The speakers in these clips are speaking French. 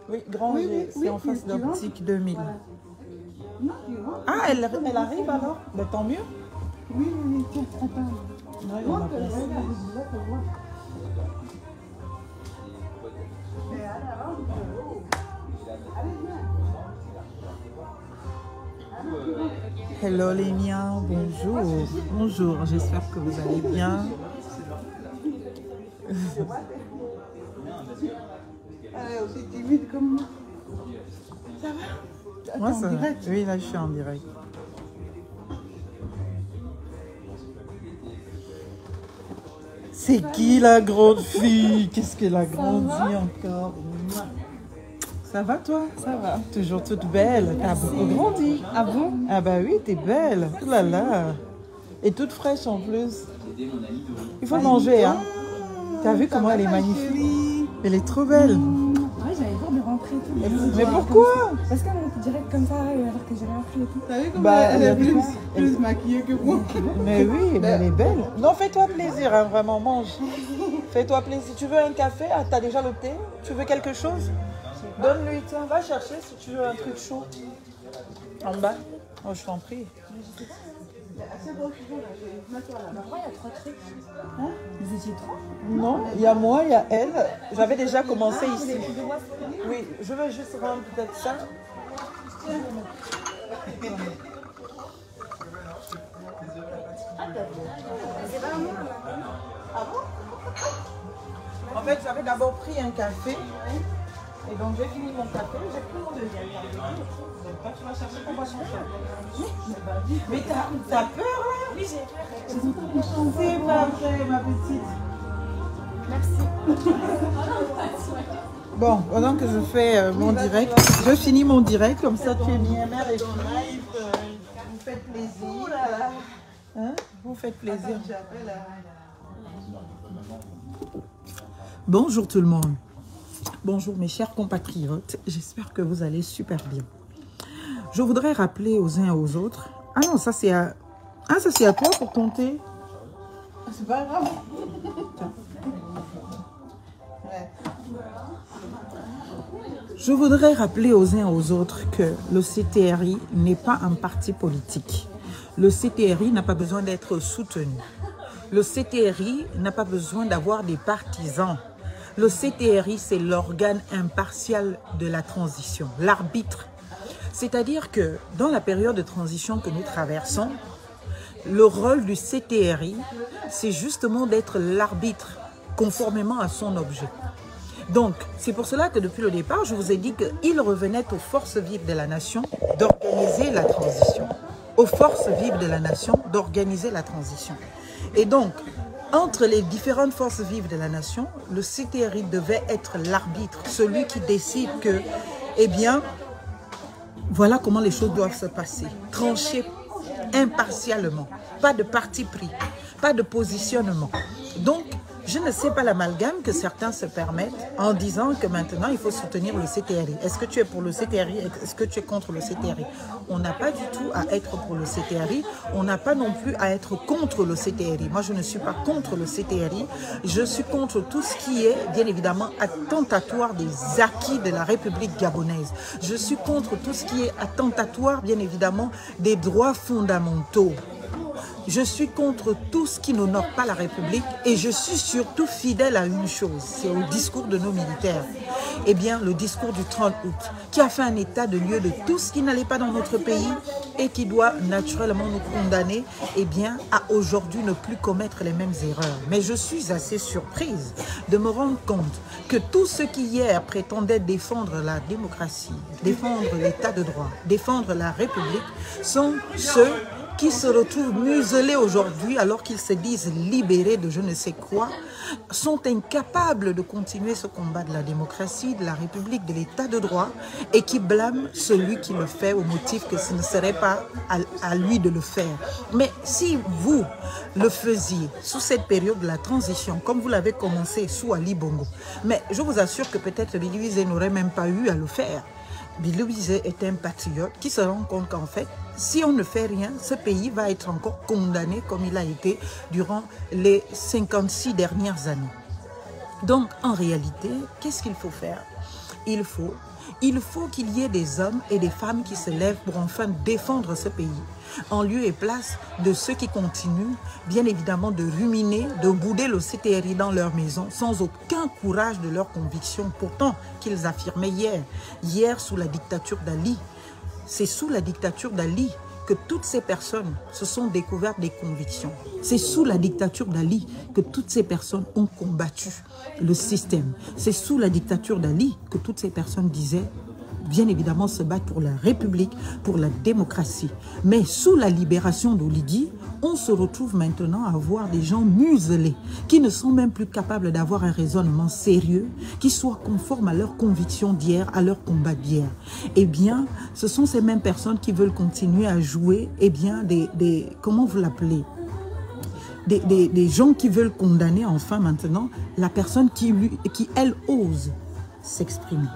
Oui, Grand Oui, G, oui, c'est oui, en face tu rentres. d'Optique 2000. Non, tu rentres. Ah, elle arrive alors? Ben, tant mieux. Oui, oui, oui, tiens, attends. Ouais, on Montre, a placé. regarde, je vais te voir. Mais alors, allez, viens. Hello les miens, bonjour. Bonjour, j'espère que vous allez bien. Elle est aussi timide comme moi. Ça va? Moi, Attends, ça va. direct. Oui, là, je suis en direct. C'est qui la grande fille? Qu'est-ce qu'elle a grandi encore? Ça va toi? Ça va. Toujours toute belle. T'as beaucoup grandi. Ah bon? Ah bah oui, t'es belle. Oh là là. Et toute fraîche en plus. Il faut manger, hein. T'as vu comment elle est magnifique? Elle est trop belle. Ouais, j'avais peur de rentrer et tout. Mais pourquoi? Parce qu'elle monte direct comme ça, alors que j'ai rien pris et tout. T'as vu comment Bah, elle est elle- plus maquillée que moi? Mais oui, mais elle est belle. Non, fais-toi plaisir, hein, vraiment, mange. Fais-toi plaisir. Tu veux un café? Ah, t'as déjà le thé? Tu veux quelque chose? Donne-lui, tiens, va chercher si tu veux un truc chaud. En bas. Oh, je t'en prie. Pourquoi il y a 3 trucs? Hein? Vous étiez 3? Non, il y a moi, il y a elle. J'avais déjà commencé ici. Oui, je veux juste rendre peut-être ça. Ah bon? En fait, j'avais d'abord pris un café. Et donc, j'ai fini mon café, j'ai pris mon deuxième café. Donc, quand tu vas chercher ton boisson chaude. Mais t'as peur là? Oui, j'ai peur. C'est pas vrai, ma petite. Merci. Bon, pendant que je fais mon direct, je finis mon direct, comme ça tu es bien mère et ton live. Vous faites plaisir. Hein? Vous faites plaisir. Bonjour tout le monde. Bonjour mes chers compatriotes. J'espère que vous allez super bien. Je voudrais rappeler aux uns et aux autres. Ah non, ça c'est à... Ah, ça c'est à toi pour ton thé. C'est pas grave. Je voudrais rappeler aux uns et aux autres que le CTRI n'est pas un parti politique. Le CTRI n'a pas besoin d'être soutenu. Le CTRI n'a pas besoin d'avoir des partisans. Le CTRI, c'est l'organe impartial de la transition, l'arbitre. C'est-à-dire que dans la période de transition que nous traversons, le rôle du CTRI, c'est justement d'être l'arbitre conformément à son objet. Donc, c'est pour cela que depuis le départ, je vous ai dit qu'il revenait aux forces vives de la nation d'organiser la transition. Aux forces vives de la nation d'organiser la transition. Et donc, entre les différentes forces vives de la nation, le CTRI devait être l'arbitre, celui qui décide que, eh bien, voilà comment les choses doivent se passer. Trancher impartialement, pas de parti pris, pas de positionnement. Donc, je ne sais pas l'amalgame que certains se permettent en disant que maintenant il faut soutenir le CTRI. Est-ce que tu es pour le CTRI? Est-ce que tu es contre le CTRI? On n'a pas du tout à être pour le CTRI. On n'a pas non plus à être contre le CTRI. Moi, je ne suis pas contre le CTRI. Je suis contre tout ce qui est, bien évidemment, attentatoire des acquis de la République gabonaise. Je suis contre tout ce qui est attentatoire, bien évidemment, des droits fondamentaux. Je suis contre tout ce qui n'honore pas la République et je suis surtout fidèle à une chose, c'est au discours de nos militaires. Eh bien, le discours du 30 août, qui a fait un état de lieu de tout ce qui n'allait pas dans notre pays et qui doit naturellement nous condamner, eh bien, à aujourd'hui ne plus commettre les mêmes erreurs. Mais je suis assez surprise de me rendre compte que tous ceux qui hier prétendaient défendre la démocratie, défendre l'état de droit, défendre la République, sont ceux qui se retrouvent muselés aujourd'hui alors qu'ils se disent libérés de je ne sais quoi, sont incapables de continuer ce combat de la démocratie, de la République, de l'état de droit et qui blâment celui qui le fait au motif que ce ne serait pas à lui de le faire. Mais si vous le faisiez sous cette période de la transition, comme vous l'avez commencé sous Ali Bongo, mais je vous assure que peut-être Billy Wise n'aurait même pas eu à le faire. Billy Wise est un patriote qui se rend compte qu'en fait, si on ne fait rien, ce pays va être encore condamné comme il a été durant les 56 dernières années. Donc, en réalité, qu'est-ce qu'il faut faire? il faut qu'il y ait des hommes et des femmes qui se lèvent pour enfin défendre ce pays, en lieu et place de ceux qui continuent, bien évidemment, de ruminer, de bouder le CTRI dans leur maison, sans aucun courage de leurs convictions, pourtant qu'ils affirmaient hier sous la dictature d'Ali. C'est sous la dictature d'Ali que toutes ces personnes se sont découvertes des convictions. C'est sous la dictature d'Ali que toutes ces personnes ont combattu le système. C'est sous la dictature d'Ali que toutes ces personnes disaient, bien évidemment, se battre pour la République, pour la démocratie. Mais sous la libération d'Oligui, on se retrouve maintenant à voir des gens muselés, qui ne sont même plus capables d'avoir un raisonnement sérieux, qui soit conforme à leurs convictions d'hier, à leur combat d'hier. Eh bien, ce sont ces mêmes personnes qui veulent continuer à jouer, eh bien, comment vous l'appelez, des gens qui veulent condamner enfin maintenant la personne qui elle, ose s'exprimer.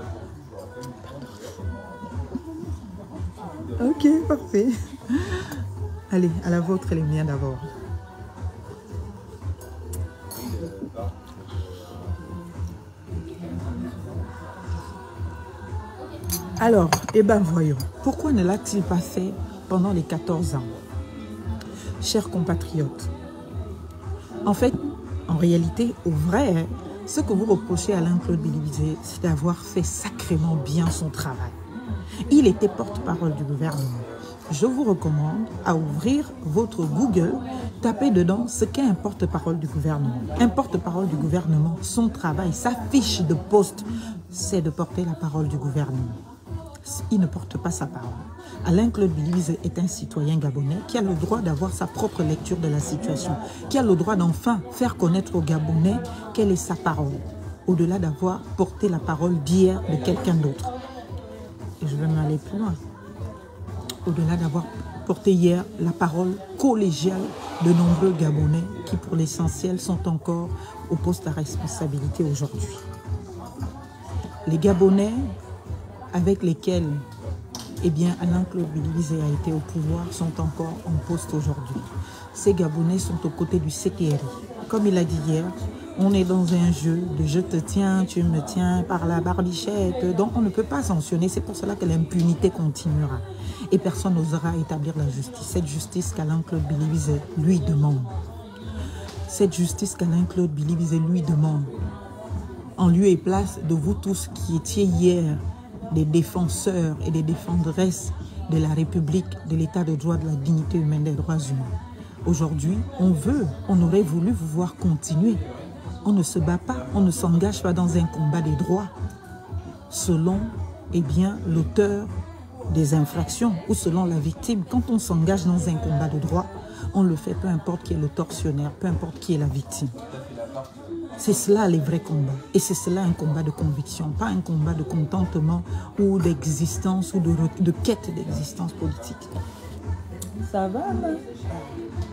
Ok, parfait. Allez, à la vôtre et les miens d'abord. Alors, eh bien voyons, pourquoi ne l'a-t-il pas fait pendant les 14 ans? Chers compatriotes, en fait, en réalité, au vrai, ce que vous reprochez à Alain-Claude Bilibizé, c'est d'avoir fait sacrément bien son travail. Il était porte-parole du gouvernement. Je vous recommande à ouvrir votre Google, tapez dedans ce qu'est un porte-parole du gouvernement. Un porte-parole du gouvernement, son travail, sa fiche de poste, c'est de porter la parole du gouvernement. Il ne porte pas sa parole. Alain-Claude Bilibizé est un citoyen gabonais qui a le droit d'avoir sa propre lecture de la situation, qui a le droit d'enfin faire connaître aux Gabonais quelle est sa parole, au-delà d'avoir porté la parole d'hier de quelqu'un d'autre. Et je vais m'aller plus loin. Au-delà d'avoir porté hier la parole collégiale de nombreux Gabonais qui, pour l'essentiel, sont encore au poste à responsabilité aujourd'hui. Les Gabonais avec lesquels eh bien, Alain-Claude Bilibizé a été au pouvoir sont encore en poste aujourd'hui. Ces Gabonais sont aux côtés du CTRI. Comme il a dit hier, on est dans un jeu de je te tiens, tu me tiens par la barbichette. Donc on ne peut pas sanctionner. C'est pour cela que l'impunité continuera. Et personne n'osera établir la justice. Cette justice qu'Alain-Claude Bilibizé lui demande. Cette justice qu'Alain-Claude Bilibizé lui demande. En lieu et place de vous tous qui étiez hier des défenseurs et des défenderesses de la République, de l'état de droit, de la dignité humaine, des droits humains. Aujourd'hui, on aurait voulu vous voir continuer. On ne se bat pas, on ne s'engage pas dans un combat des droits selon eh bien, l'auteur des infractions ou selon la victime. Quand on s'engage dans un combat de droit, on le fait peu importe qui est le tortionnaire, peu importe qui est la victime. C'est cela les vrais combats. Et c'est cela un combat de conviction, pas un combat de contentement ou d'existence ou de quête d'existence politique. Ça va, là?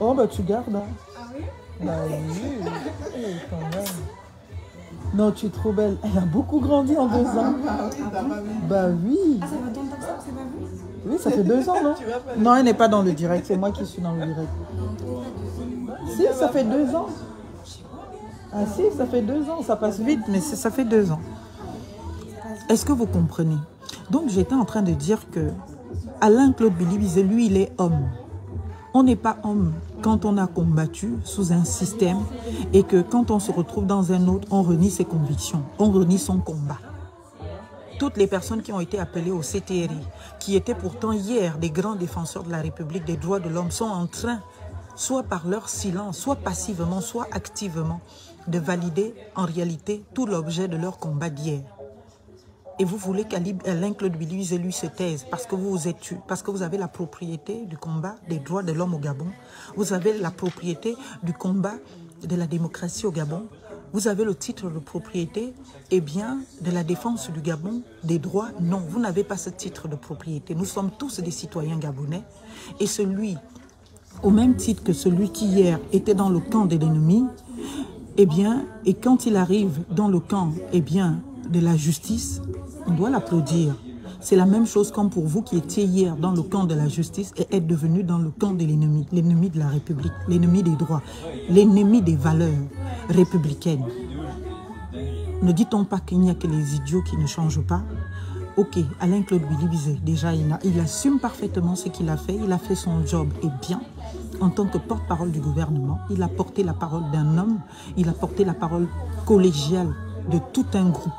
Oh, bah tu gardes. Hein? Ah oui? Bah oui, quand même. Non, tu es trop belle. Elle a beaucoup grandi en 2 ans. Bah oui. Ah, ça fait longtemps que ça, c'est pas vu? Oui, ça fait 2 ans, non? Non, elle n'est pas dans le direct. C'est moi qui suis dans le direct. Si, ça fait 2 ans. Ah si, ça fait 2 ans, ça passe vite, mais ça fait 2 ans. Est-ce que vous comprenez? Donc j'étais en train de dire que Alain-Claude Bilibizé, lui, il est homme. On n'est pas homme quand on a combattu sous un système et que quand on se retrouve dans un autre, on renie ses convictions, on renie son combat. Toutes les personnes qui ont été appelées au CTRI, qui étaient pourtant hier des grands défenseurs de la République, des droits de l'homme, sont en train, soit par leur silence, soit passivement, soit activement, de valider en réalité tout l'objet de leur combat d'hier. Et vous voulez qu'Alain-Claude Bilibizé lui se taise parce que vous vous êtes tué, parce que vous avez la propriété du combat des droits de l'homme au Gabon, vous avez la propriété du combat de la démocratie au Gabon, vous avez le titre de propriété eh bien, de la défense du Gabon, des droits. Non, vous n'avez pas ce titre de propriété. Nous sommes tous des citoyens gabonais et celui, au même titre que celui qui hier était dans le camp de l'ennemi, eh bien, et quand il arrive dans le camp, eh bien, de la justice, on doit l'applaudir. C'est la même chose comme pour vous qui étiez hier dans le camp de la justice et êtes devenu dans le camp de l'ennemi de la République, l'ennemi des droits, l'ennemi des valeurs républicaines. Ne dit-on pas qu'il n'y a que les idiots qui ne changent pas? Ok, Alain-Claude Bilibizé, déjà, il assume parfaitement ce qu'il a fait. Il a fait son job et bien. En tant que porte-parole du gouvernement, il a porté la parole d'un homme. Il a porté la parole collégiale de tout un groupe,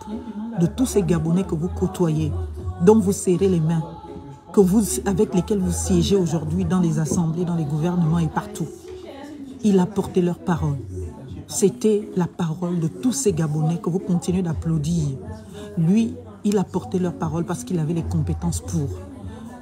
de tous ces Gabonais que vous côtoyez, dont vous serrez les mains, avec lesquels vous siégez aujourd'hui dans les assemblées, dans les gouvernements et partout. Il a porté leur parole. C'était la parole de tous ces Gabonais que vous continuez d'applaudir. Lui, il a porté leur parole parce qu'il avait les compétences pour.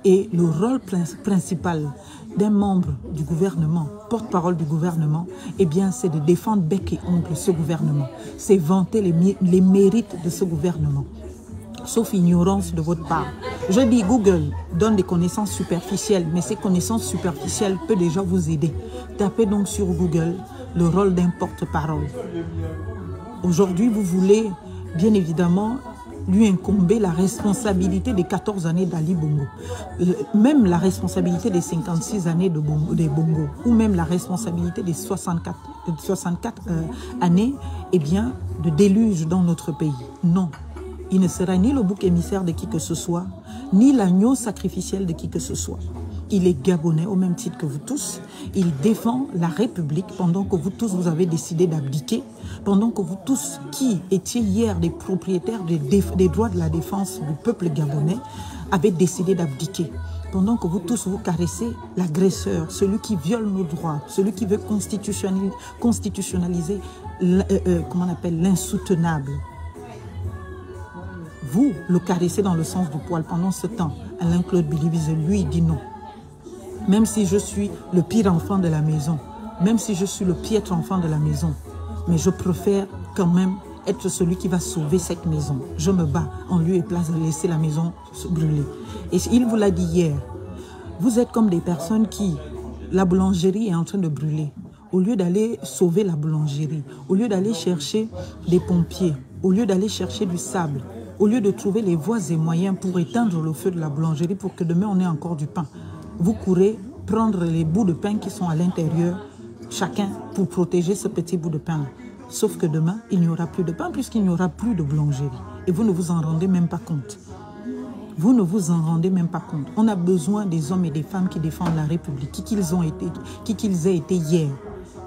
Et le rôle principal d'un membre du gouvernement, porte-parole du gouvernement, eh bien, c'est de défendre bec et ongle ce gouvernement. C'est vanter les mérites de ce gouvernement. Sauf ignorance de votre part. Je dis, Google donne des connaissances superficielles, mais ces connaissances superficielles peuvent déjà vous aider. Tapez donc sur Google le rôle d'un porte-parole. Aujourd'hui, vous voulez, bien évidemment, lui incomber la responsabilité des 14 années d'Ali Bongo, même la responsabilité des 56 années des Bongo, ou même la responsabilité des 64 années eh bien, de déluge dans notre pays. Non, il ne sera ni le bouc émissaire de qui que ce soit, ni l'agneau sacrificiel de qui que ce soit. Il est gabonais au même titre que vous tous. Il défend la République pendant que vous tous, vous avez décidé d'abdiquer. Pendant que vous tous, qui étiez hier des propriétaires des droits de la défense du peuple gabonais, avez décidé d'abdiquer. Pendant que vous tous, vous caressez l'agresseur, celui qui viole nos droits, celui qui veut constitutionnaliser comment on appelle, l'insoutenable. Vous le caressez dans le sens du poil. Pendant ce temps, Alain-Claude Bilibizé, lui, dit non. Même si je suis le pire enfant de la maison, même si je suis le piètre enfant de la maison, mais je préfère quand même être celui qui va sauver cette maison. Je me bats en lieu et place de laisser la maison se brûler. Et il vous l'a dit hier, vous êtes comme des personnes qui, la boulangerie est en train de brûler. Au lieu d'aller sauver la boulangerie, au lieu d'aller chercher des pompiers, au lieu d'aller chercher du sable, au lieu de trouver les voies et moyens pour éteindre le feu de la boulangerie pour que demain on ait encore du pain, vous courez prendre les bouts de pain qui sont à l'intérieur, chacun pour protéger ce petit bout de pain-là. Sauf que demain, il n'y aura plus de pain puisqu'il n'y aura plus de boulangerie. Et vous ne vous en rendez même pas compte. Vous ne vous en rendez même pas compte. On a besoin des hommes et des femmes qui défendent la République, qui qu'ils aient été hier.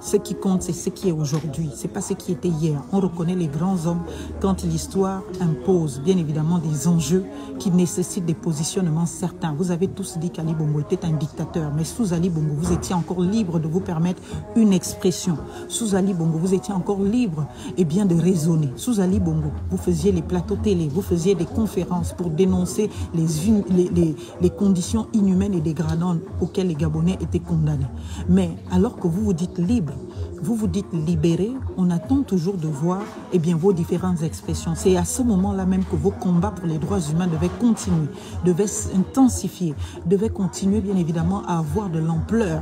Ce qui compte, c'est ce qui est aujourd'hui. Ce n'est pas ce qui était hier. On reconnaît les grands hommes quand l'histoire impose, bien évidemment, des enjeux qui nécessitent des positionnements certains. Vous avez tous dit qu'Ali Bongo était un dictateur, mais sous Ali Bongo, vous étiez encore libre de vous permettre une expression. Sous Ali Bongo, vous étiez encore libre et bien de raisonner. Sous Ali Bongo, vous faisiez les plateaux télé, vous faisiez des conférences pour dénoncer les conditions inhumaines et dégradantes auxquelles les Gabonais étaient condamnés. Mais alors que vous vous dites libre, vous vous dites libéré, on attend toujours de voir eh bien, vos différentes expressions. C'est à ce moment-là même que vos combats pour les droits humains devaient continuer, devaient s'intensifier, devaient continuer bien évidemment à avoir de l'ampleur.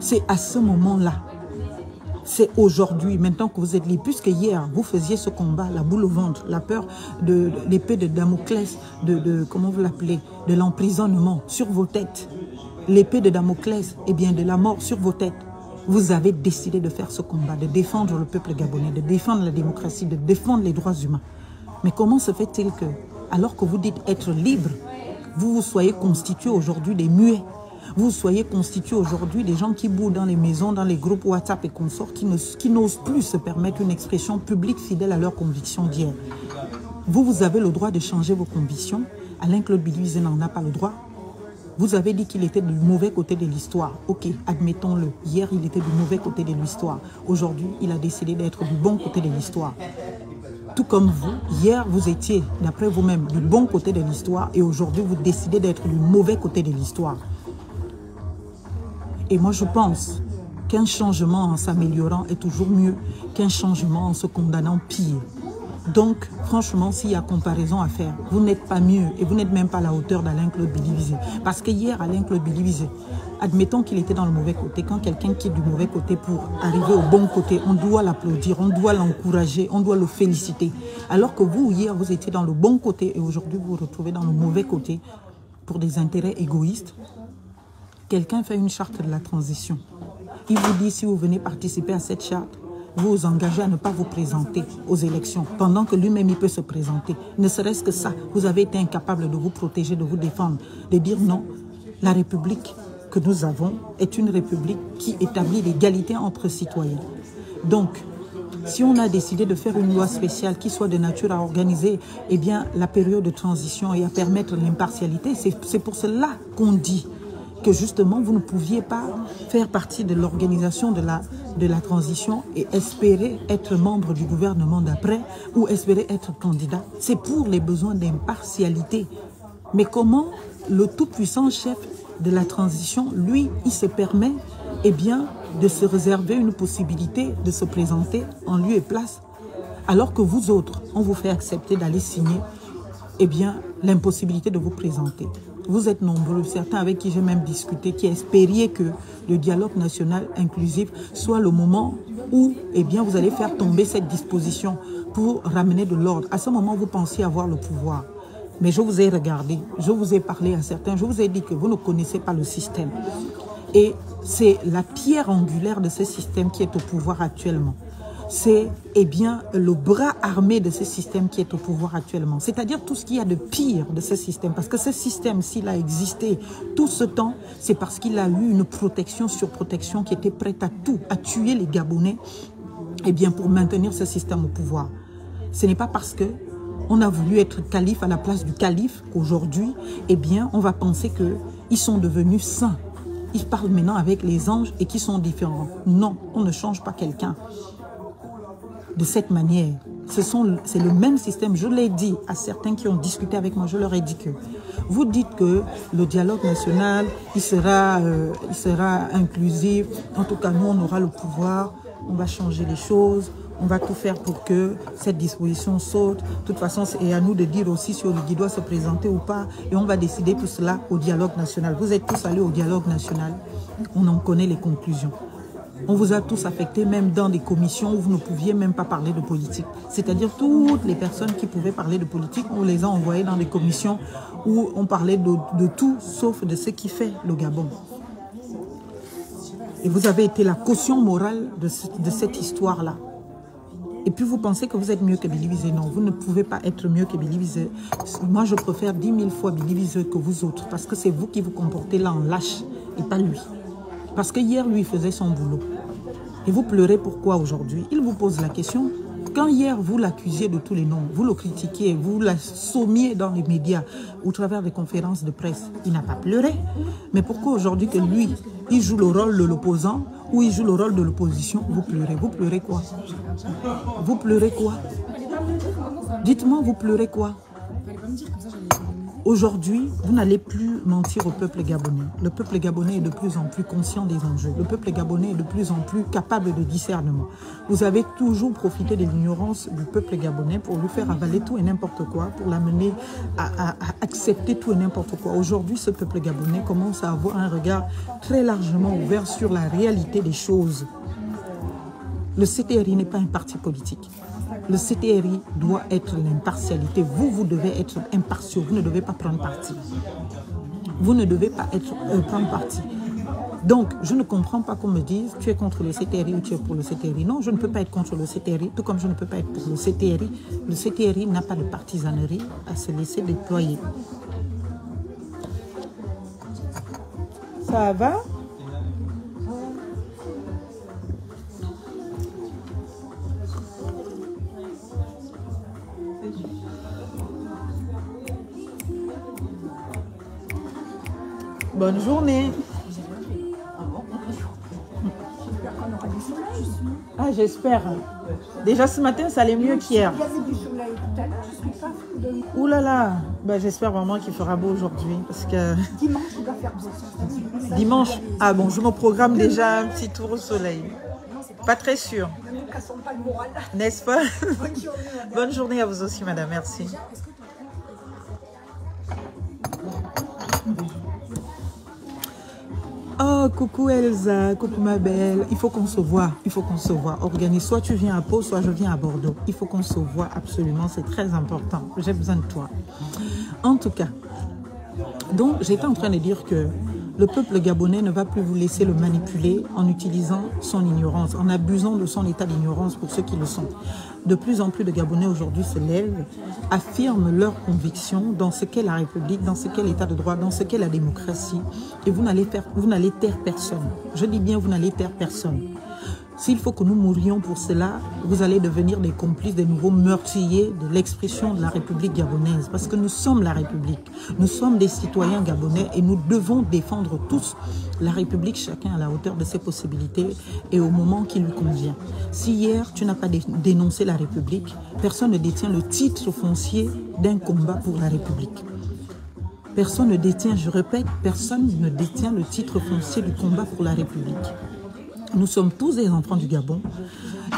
C'est à ce moment-là. C'est aujourd'hui, maintenant que vous êtes libre, puisque hier, vous faisiez ce combat, la boule au ventre, la peur de l'épée de Damoclès, comment vous l'appelez, de l'emprisonnement sur vos têtes. L'épée de Damoclès, eh bien de la mort sur vos têtes. Vous avez décidé de faire ce combat, de défendre le peuple gabonais, de défendre la démocratie, de défendre les droits humains. Mais comment se fait-il que, alors que vous dites être libre, vous soyez constitués aujourd'hui des muets? Vous soyez constitués aujourd'hui des gens qui boudent dans les maisons, dans les groupes WhatsApp et consorts, qui n'osent plus se permettre une expression publique fidèle à leurs convictions d'hier. Vous avez le droit de changer vos convictions. Alain-Claude Bilibizé n'en a pas le droit. Vous avez dit qu'il était du mauvais côté de l'histoire. Ok, admettons-le. Hier, il était du mauvais côté de l'histoire. Aujourd'hui, il a décidé d'être du bon côté de l'histoire. Tout comme vous, hier, vous étiez, d'après vous-même, du bon côté de l'histoire et aujourd'hui, vous décidez d'être du mauvais côté de l'histoire. Et moi, je pense qu'un changement en s'améliorant est toujours mieux qu'un changement en se condamnant pire. Donc, franchement, s'il y a comparaison à faire, vous n'êtes pas mieux et vous n'êtes même pas à la hauteur d'Alain-Claude Bilibizé. Parce que hier, Alain-Claude Bilibizé, admettons qu'il était dans le mauvais côté. Quand quelqu'un quitte du mauvais côté pour arriver au bon côté, on doit l'applaudir, on doit l'encourager, on doit le féliciter. Alors que vous, hier, vous étiez dans le bon côté et aujourd'hui, vous vous retrouvez dans le mauvais côté pour des intérêts égoïstes. Quelqu'un fait une charte de la transition. Il vous dit, si vous venez participer à cette charte, vous vous engagez à ne pas vous présenter aux élections, pendant que lui-même, il peut se présenter. Ne serait-ce que ça, vous avez été incapable de vous protéger, de vous défendre, de dire non, la République que nous avons est une République qui établit l'égalité entre citoyens. Donc, si on a décidé de faire une loi spéciale qui soit de nature à organiser la période de transition et à permettre l'impartialité, c'est pour cela qu'on dit que justement vous ne pouviez pas faire partie de l'organisation de la transition et espérer être membre du gouvernement d'après ou espérer être candidat. C'est pour les besoins d'impartialité. Mais comment le tout-puissant chef de la transition, lui, il se permet de se réserver une possibilité de se présenter en lieu et place, alors que vous autres, on vous fait accepter d'aller signer l'impossibilité de vous présenter. Vous êtes nombreux, certains avec qui j'ai même discuté, qui espériez que le dialogue national inclusif soit le moment où vous allez faire tomber cette disposition pour ramener de l'ordre. À ce moment, vous pensiez avoir le pouvoir. Mais je vous ai regardé, je vous ai parlé à certains, je vous ai dit que vous ne connaissez pas le système. Et c'est la pierre angulaire de ce système qui est au pouvoir actuellement. C'est le bras armé de ce système qui est au pouvoir actuellement. C'est-à-dire tout ce qu'il y a de pire de ce système. Parce que ce système, s'il a existé tout ce temps, c'est parce qu'il a eu une protection sur protection qui était prête à tout, à tuer les Gabonais pour maintenir ce système au pouvoir. Ce n'est pas parce que on a voulu être calife à la place du calife qu'aujourd'hui, on va penser qu'ils sont devenus saints. Ils parlent maintenant avec les anges et qui sont différents. Non, on ne change pas quelqu'un de cette manière. C'est le même système. Je l'ai dit à certains qui ont discuté avec moi, je leur ai dit que vous dites que le dialogue national, il sera inclusif. En tout cas, nous, on aura le pouvoir, on va changer les choses. On va tout faire pour que cette disposition saute. De toute façon, c'est à nous de dire aussi si Oligui doit se présenter ou pas. Et on va décider tout cela au dialogue national. Vous êtes tous allés au dialogue national. On en connaît les conclusions. On vous a tous affectés, même dans des commissions où vous ne pouviez même pas parler de politique. C'est-à-dire toutes les personnes qui pouvaient parler de politique, on les a envoyées dans des commissions où on parlait de tout, sauf de ce qui fait le Gabon. Et vous avez été la caution morale de cette histoire-là. Et puis vous pensez que vous êtes mieux que Billy Wizé. Non, vous ne pouvez pas être mieux que Billy Wizé. Moi, je préfère 10 000 fois Billy Wizé que vous autres. Parce que c'est vous qui vous comportez là en lâche et pas lui. Parce que hier, lui, il faisait son boulot. Et vous pleurez pourquoi aujourd'hui? Il vous pose la question. Quand hier, vous l'accusiez de tous les noms, vous le critiquiez, vous la sommiez dans les médias, au travers des conférences de presse, il n'a pas pleuré. Mais pourquoi aujourd'hui que lui, il joue le rôle de l'opposant ou il joue le rôle de l'opposition, vous pleurez? Vous pleurez quoi? Vous pleurez quoi? Dites-moi, vous pleurez quoi? Aujourd'hui, vous n'allez plus mentir au peuple gabonais. Le peuple gabonais est de plus en plus conscient des enjeux. Le peuple gabonais est de plus en plus capable de discernement. Vous avez toujours profité de l'ignorance du peuple gabonais pour lui faire avaler tout et n'importe quoi, pour l'amener à accepter tout et n'importe quoi. Aujourd'hui, ce peuple gabonais commence à avoir un regard très largement ouvert sur la réalité des choses. Le CTRI n'est pas un parti politique. Le CTRI doit être l'impartialité. Vous devez être impartiaux. Vous ne devez pas prendre parti. Vous ne devez pas prendre parti. Donc, je ne comprends pas qu'on me dise tu es contre le CTRI ou tu es pour le CTRI. Non, je ne peux pas être contre le CTRI, tout comme je ne peux pas être pour le CTRI. Le CTRI n'a pas de partisanerie à se laisser déployer. Ça va? Bonne journée. Ah, j'espère. Déjà ce matin, ça allait mieux qu'hier. Ouh là là. Ben, j'espère vraiment qu'il fera beau aujourd'hui. Parce que dimanche, il doit faire beau. Dimanche. Ah bon, je me programme déjà un petit tour au soleil. Pas très sûr. N'est-ce pas? Bonne journée à vous aussi, madame. Merci. Oh, coucou Elsa, coucou ma belle. Il faut qu'on se voit, Organise, soit tu viens à Pau, soit je viens à Bordeaux. Il faut qu'on se voit absolument, c'est très important. J'ai besoin de toi. En tout cas, donc j'étais en train de dire que Le peuple gabonais ne va plus vous laisser le manipuler en utilisant son ignorance, en abusant de son état d'ignorance pour ceux qui le sont. De plus en plus de Gabonais aujourd'hui se lèvent, affirment leurs convictions dans ce qu'est la République, dans ce qu'est l'état de droit, dans ce qu'est la démocratie. Et vous n'allez taire personne. Je dis bien, vous n'allez taire personne. S'il faut que nous mourions pour cela, vous allez devenir des complices, des nouveaux meurtriers de l'expression de la République gabonaise. Parce que nous sommes la République. Nous sommes des citoyens gabonais et nous devons défendre tous la République, chacun à la hauteur de ses possibilités et au moment qui lui convient. Si hier, tu n'as pas dénoncé la République, personne ne détient le titre foncier d'un combat pour la République. Personne ne détient, je répète, personne ne détient le titre foncier du combat pour la République. Nous sommes tous des enfants du Gabon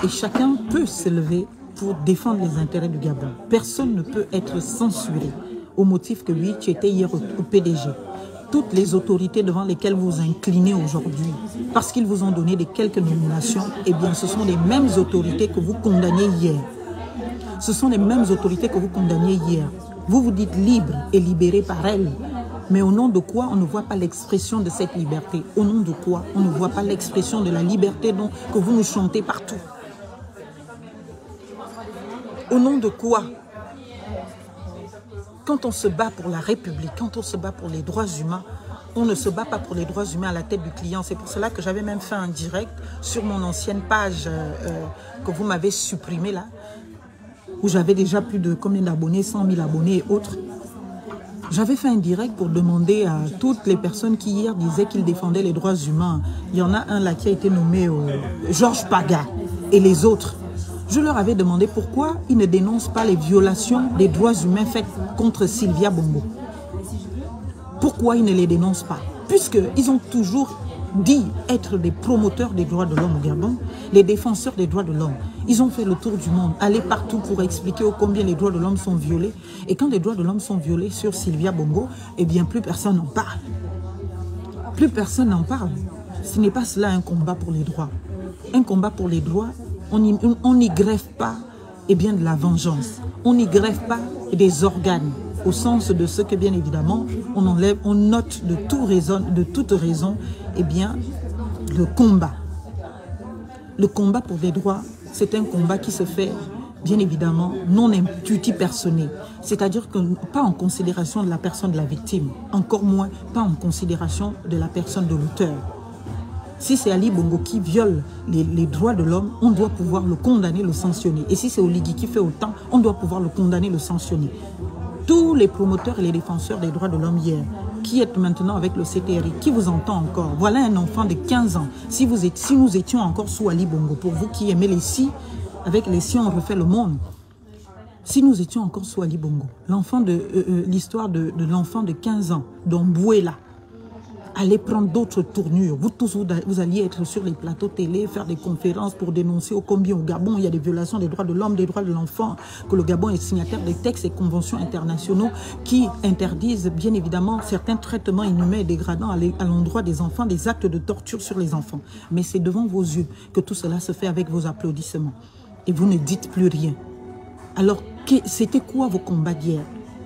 et chacun peut s'élever pour défendre les intérêts du Gabon. Personne ne peut être censuré au motif que oui, tu étais hier au PDG. Toutes les autorités devant lesquelles vous vous inclinez aujourd'hui, parce qu'ils vous ont donné des quelques nominations, eh bien ce sont les mêmes autorités que vous condamniez hier. Ce sont les mêmes autorités que vous condamniez hier. Vous vous dites libre et libéré par elles. Mais au nom de quoi on ne voit pas l'expression de cette liberté? Au nom de quoi on ne voit pas l'expression de la liberté que vous nous chantez partout? Au nom de quoi? Quand on se bat pour la République, quand on se bat pour les droits humains, on ne se bat pas pour les droits humains à la tête du client. C'est pour cela que j'avais même fait un direct sur mon ancienne page que vous m'avez supprimée là, où j'avais déjà plus de combien d'abonnés, 100 000 abonnés et autres. J'avais fait un direct pour demander à toutes les personnes qui hier disaient qu'ils défendaient les droits humains. Il y en a un là qui a été nommé Georges Paga et les autres. Je leur avais demandé pourquoi ils ne dénoncent pas les violations des droits humains faites contre Sylvia Bongo. Pourquoi ils ne les dénoncent pas? Puisqu'ils ont toujours dit être des promoteurs des droits de l'homme au Gabon, les défenseurs des droits de l'homme. Ils ont fait le tour du monde, aller partout pour expliquer combien les droits de l'homme sont violés. Et quand les droits de l'homme sont violés sur Sylvia Bongo, eh bien plus personne n'en parle. Plus personne n'en parle. Ce n'est pas cela un combat pour les droits. Un combat pour les droits, on n'y greffe pas eh bien, de la vengeance. On n'y greffe pas des organes. Au sens de ce que, bien évidemment, on note de toute raison, eh bien, le combat. Le combat pour les droits, c'est un combat qui se fait, bien évidemment, non intuitif personné. C'est-à-dire que pas en considération de la personne de la victime, encore moins pas en considération de la personne de l'auteur. Si c'est Ali Bongo qui viole les droits de l'homme, on doit pouvoir le condamner, le sanctionner. Et si c'est Oligui qui fait autant, on doit pouvoir le condamner, le sanctionner. Tous les promoteurs et les défenseurs des droits de l'homme hier, qui êtes maintenant avec le CTRI, qui vous entend encore? Voilà un enfant de 15 ans. Si nous étions encore sous Ali Bongo, pour vous qui aimez les si, avec les si on refait le monde. Si nous étions encore sous Ali Bongo, l'histoire de l'enfant de 15 ans, d'Ombouela, allez prendre d'autres tournures. Vous tous, vous alliez être sur les plateaux télé, faire des conférences pour dénoncer au combien au Gabon il y a des violations des droits de l'homme, des droits de l'enfant, que le Gabon est signataire des textes et conventions internationaux qui interdisent bien évidemment certains traitements inhumains et dégradants à l'endroit des enfants, des actes de torture sur les enfants. Mais c'est devant vos yeux que tout cela se fait avec vos applaudissements. Et vous ne dites plus rien. Alors, c'était quoi vos combats d'hier?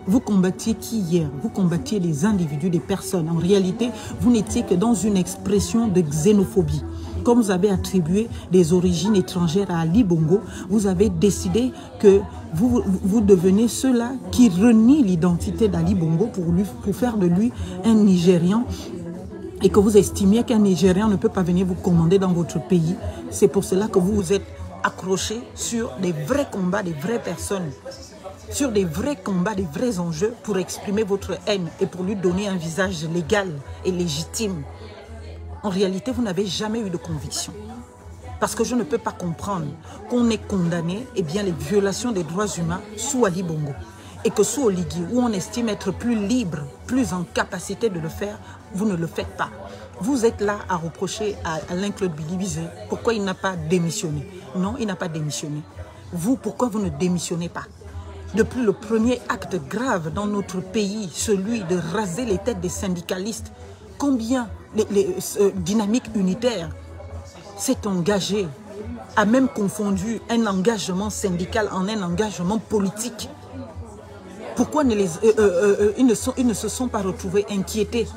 Vous combattiez qui hier? Vous combattiez des individus, des personnes. En réalité, vous n'étiez que dans une expression de xénophobie. Comme vous avez attribué des origines étrangères à Ali Bongo, vous avez décidé que vous devenez ceux-là qui renient l'identité d'Ali Bongo pour faire de lui un Nigérian et que vous estimiez qu'un Nigérian ne peut pas venir vous commander dans votre pays. C'est pour cela que vous vous êtes accrochés sur des vrais combats, des vraies personnes, sur des vrais combats, des vrais enjeux pour exprimer votre haine et pour lui donner un visage légal et légitime. En réalité, vous n'avez jamais eu de conviction. Parce que je ne peux pas comprendre qu'on ait condamné eh bien, les violations des droits humains sous Ali Bongo. Et que sous Oligui, où on estime être plus libre, plus en capacité de le faire, vous ne le faites pas. Vous êtes là à reprocher à Alain Claude Bilibizé pourquoi il n'a pas démissionné. Non, il n'a pas démissionné. Vous, pourquoi vous ne démissionnez pas? Depuis le premier acte grave dans notre pays, celui de raser les têtes des syndicalistes, combien les dynamiques unitaires s'est engagé, a même confondu un engagement syndical en un engagement politique. Pourquoi ils ne se sont pas retrouvés inquiétés?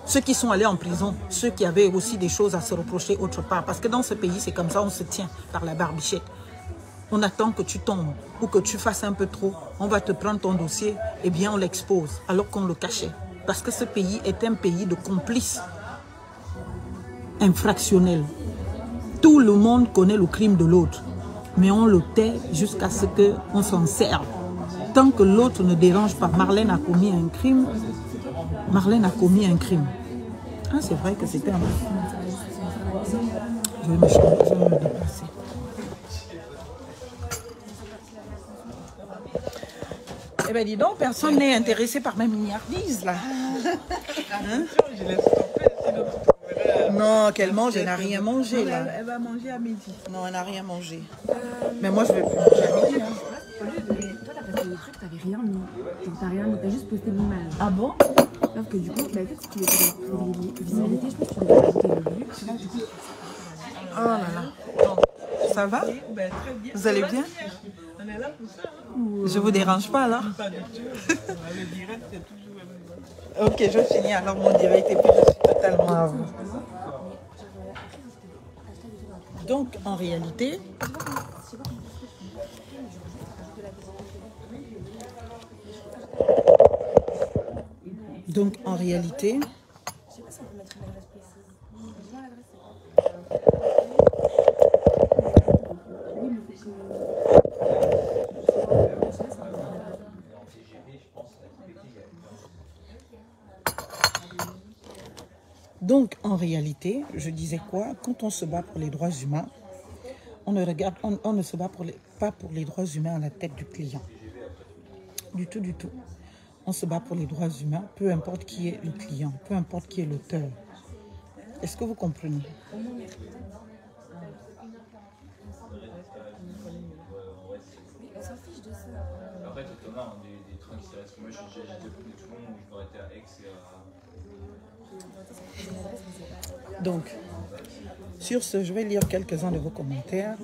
Ceux qui sont allés en prison, ceux qui avaient aussi des choses à se reprocher autre part. Parce que dans ce pays, c'est comme ça, on se tient par la barbichette. On attend que tu tombes ou que tu fasses un peu trop. On va te prendre ton dossier et bien on l'expose alors qu'on le cachait. Parce que ce pays est un pays de complices infractionnels. Tout le monde connaît le crime de l'autre. Mais on le tait jusqu'à ce qu'on s'en serve. Tant que l'autre ne dérange pas, Marlène a commis un crime. Marlène a commis un crime. Ah, c'est vrai que c'était un... Je vais me changer, je vais me déplacer. Eh bien, dis donc, personne n'est intéressé par ma mignardise, là. Hein? Non, qu'elle mange, elle n'a rien mangé, là. Elle va manger à midi. Non, elle n'a rien mangé. Mais moi, je vais plus manger à midi. Hein. Toi, t'as fait le truc, t'avais rien mis. Genre, t'as rien mis, t'as juste posté l'image. Ah bon? Sauf que du coup, bah, peut-être que tu veux pour les visibilités, je pense que tu devais rajouter le vue. Là, du coup, Oh là là. Donc, ça va? Ben, très bien. Vous allez bien? On est là pour ça. Je vous dérange pas, alors? Pas du tout. Le direct, c'est toujours... Ok, je finis alors mon direct et puis je suis totalement à vous. Donc, en réalité... Donc, en réalité, je disais quoi? Quand on se bat pour les droits humains, on ne se bat pas pour les droits humains à la tête du client. Du tout, du tout. On se bat pour les droits humains, peu importe qui est le client, peu importe qui est l'auteur. Est-ce que vous comprenez? En fait, il y en a des trains qui s'arrêtent. Moi, j'ai déjà pris des tours où je dois arrêter à Aix et à... Donc, sur ce, je vais lire quelques-uns de vos commentaires.